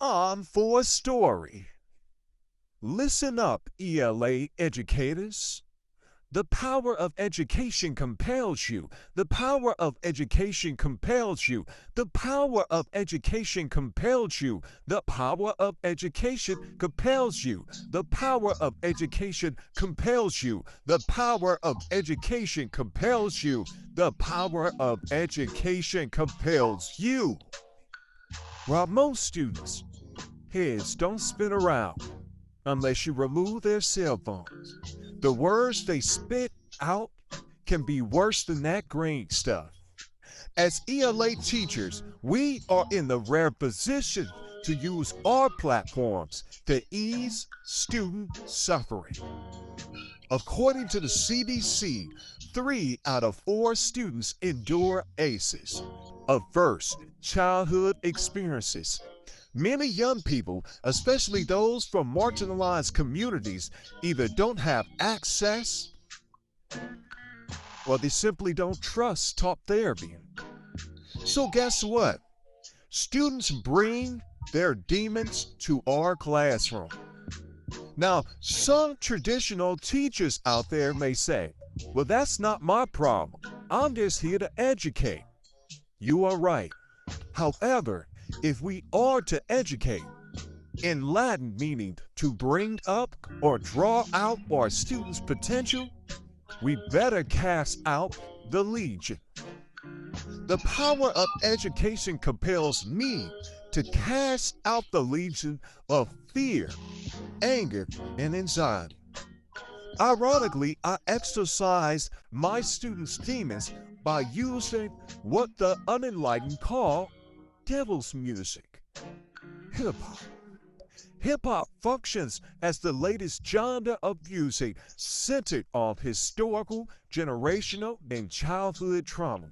On for a story. Listen up, ELA educators. The power of education compels you. The power of education compels you. The power of education compels you. The power of education compels you. The power of education compels you. The power of education compels you. The power of education compels you. While most students' heads don't spin around unless you remove their cell phones, the words they spit out can be worse than that green stuff. As ELA teachers, we are in the rare position to use our platforms to ease student suffering. According to the CDC, 3 out of 4 students endure ACEs, adverse childhood experiences. Many young people, especially those from marginalized communities, either don't have access or they simply don't trust talk therapy. So guess what? Students bring their demons to our classroom. Now, some traditional teachers out there may say, well, that's not my problem. I'm just here to educate. You are right. However, if we are to educate, in Latin meaning to bring up or draw out our students' potential, we better cast out the legion. The power of education compels me to cast out the legion of fear, anger, and anxiety. Ironically, I exorcise my students' demons by using what the unenlightened call devil's music, hip-hop. Hip-hop functions as the latest genre of music centered on historical, generational, and childhood trauma.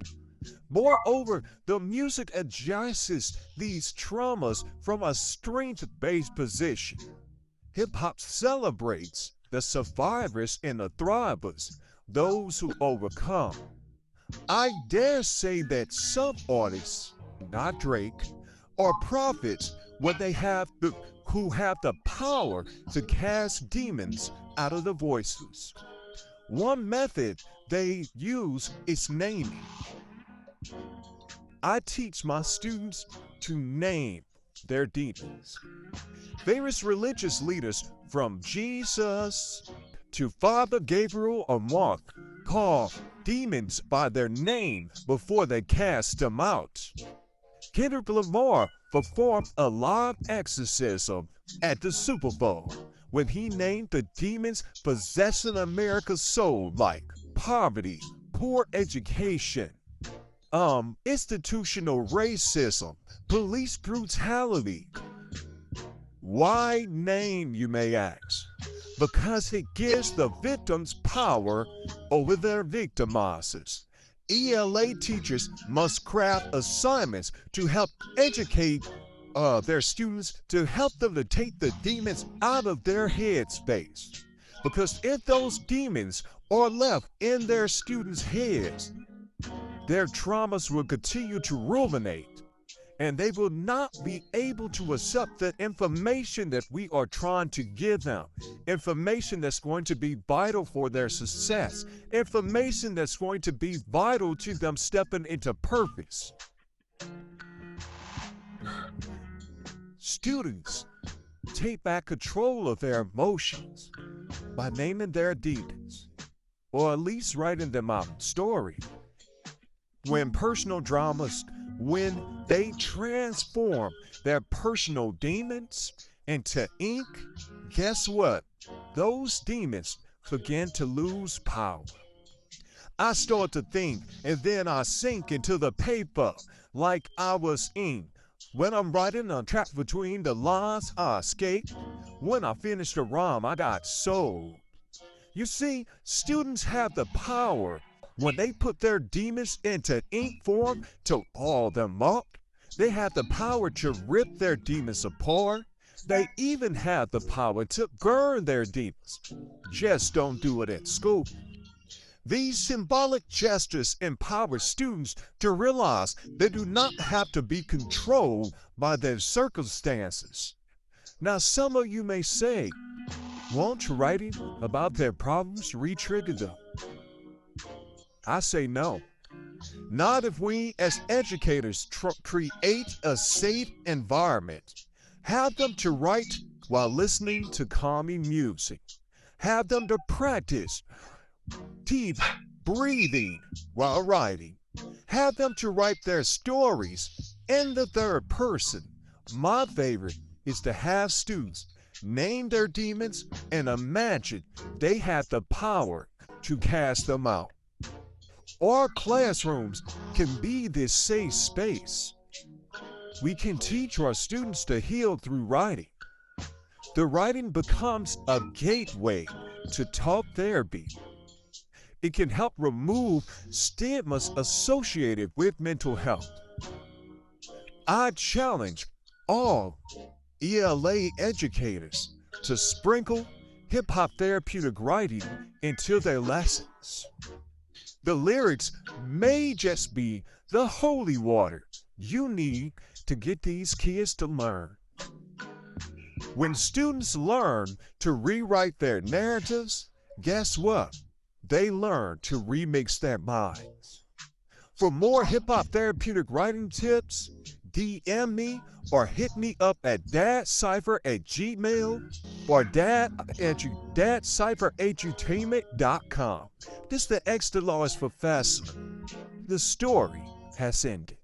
Moreover, the music addresses these traumas from a strength-based position. Hip-hop celebrates the survivors and the thrivers, those who overcome. I dare say that some artists, not Drake, are prophets when they who have the power to cast demons out of the voices. One method they use is naming. I teach my students to name their demons. Various religious leaders from Jesus to Father Gabriel or Mark call demons by their name before they cast them out. Kendrick Lamar performed a live exorcism at the Super Bowl when he named the demons possessing America's soul, like poverty, poor education, institutional racism, police brutality. Why name, you may ask? Because it gives the victims power over their victimizers. ELA teachers must craft assignments to help educate their students, to help them to take the demons out of their headspace. Because if those demons are left in their students' heads, their traumas will continue to ruminate, and they will not be able to accept the information that we are trying to give them. Information that's going to be vital for their success. Information that's going to be vital to them stepping into purpose. Students take back control of their emotions by naming their demons, or at least writing them out in story. When they transform their personal demons into ink, guess what? Those demons begin to lose power. I start to think, and then I sink into the paper like I was ink. When I'm writing a track between the lines, I escape. When I finish the rhyme, I got soul. You see, students have the power when they put their demons into ink form to ball them up. They have the power to rip their demons apart. They even have the power to burn their demons. Just don't do it at school. These symbolic gestures empower students to realize they do not have to be controlled by their circumstances. Now, some of you may say, won't writing about their problems re-trigger them? I say no. Not if we as educators create a safe environment. Have them to write while listening to calming music. Have them to practice deep breathing while writing. Have them to write their stories in the third person. My favorite is to have students name their demons and imagine they have the power to cast them out. Our classrooms can be this safe space. We can teach our students to heal through writing. The writing becomes a gateway to talk therapy. It can help remove stigmas associated with mental health. I challenge all ELA educators to sprinkle hip-hop therapeutic writing into their lessons. The lyrics may just be the holy water you need to get these kids to learn. When students learn to rewrite their narratives, guess what? They learn to remix their minds. For more hip-hop therapeutic writing tips, DM me or hit me up at dadcypher@gmail or dadcypher@edutainment.com. This is the extra large professor. The story has ended.